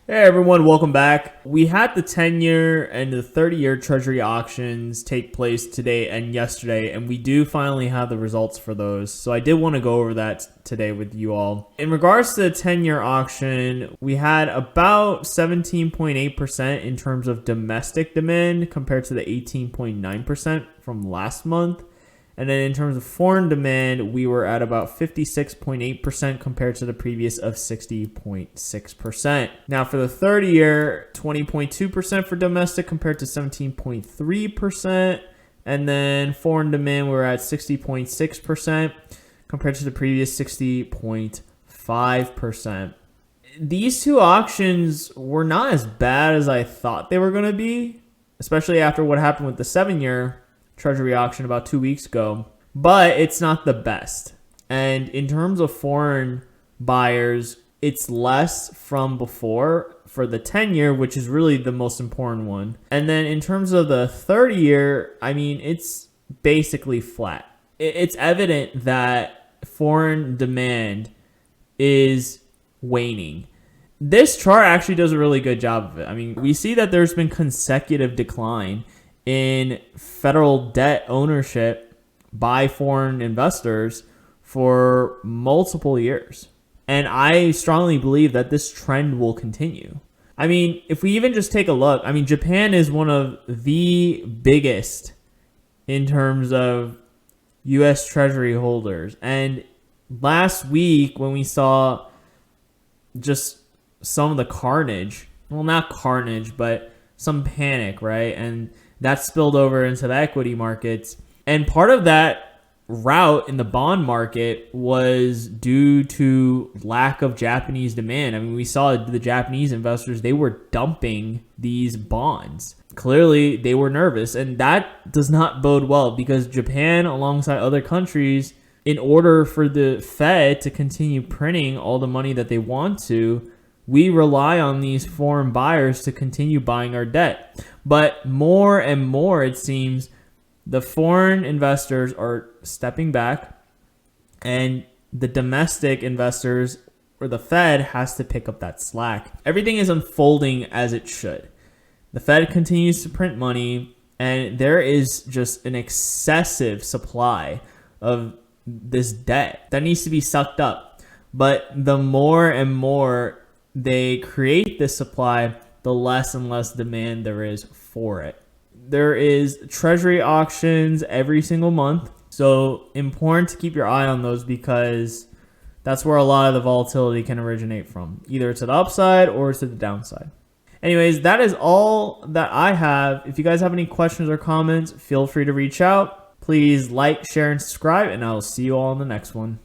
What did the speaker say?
Hey everyone, welcome back. We had the 10-year and the 30-year Treasury auctions take place today and yesterday, and we do finally have the results for those. So I did want to go over that today with you all. In regards to the 10-year auction, we had about 17.8% in terms of domestic demand compared to the 18.9% from last month. And then in terms of foreign demand, we were at about 56.8% compared to the previous of 60.6%. Now for the 30-year, 20.2% for domestic compared to 17.3%. And then foreign demand, we're at 60.6% compared to the previous 60.5%. These two auctions were not as bad as I thought they were going to be, especially after what happened with the 7-year Treasury auction about 2 weeks ago, but it's not the best. And in terms of foreign buyers, it's less from before for the 10-year, which is really the most important one. And then in terms of the 30-year, I mean, it's basically flat. It's evident that foreign demand is waning. This chart actually does a really good job of it. I mean, we see that there's been consecutive decline in federal debt ownership by foreign investors for multiple years. And I strongly believe that this trend will continue. I mean, if we even just take a look, I mean, Japan is one of the biggest in terms of US Treasury holders. And last week when we saw just some of the carnage, well, not carnage, but some panic, right? And that spilled over into the equity markets. And part of that rout in the bond market was due to lack of Japanese demand. I mean, we saw the Japanese investors, they were dumping these bonds. Clearly, they were nervous. And that does not bode well because Japan, alongside other countries, in order for the Fed to continue printing all the money that they want to, we rely on these foreign buyers to continue buying our debt. But more and more, it seems, the foreign investors are stepping back and the domestic investors or the Fed has to pick up that slack. Everything is unfolding as it should. The Fed continues to print money and there is just an excessive supply of this debt that needs to be sucked up. But the more and more they create this supply, the less and less demand there is for it. There is Treasury auctions every single month. So important to keep your eye on those because that's where a lot of the volatility can originate from. Either to the upside or to the downside. Anyways, that is all that I have. If you guys have any questions or comments, feel free to reach out. Please like, share, and subscribe, and I will see you all in the next one.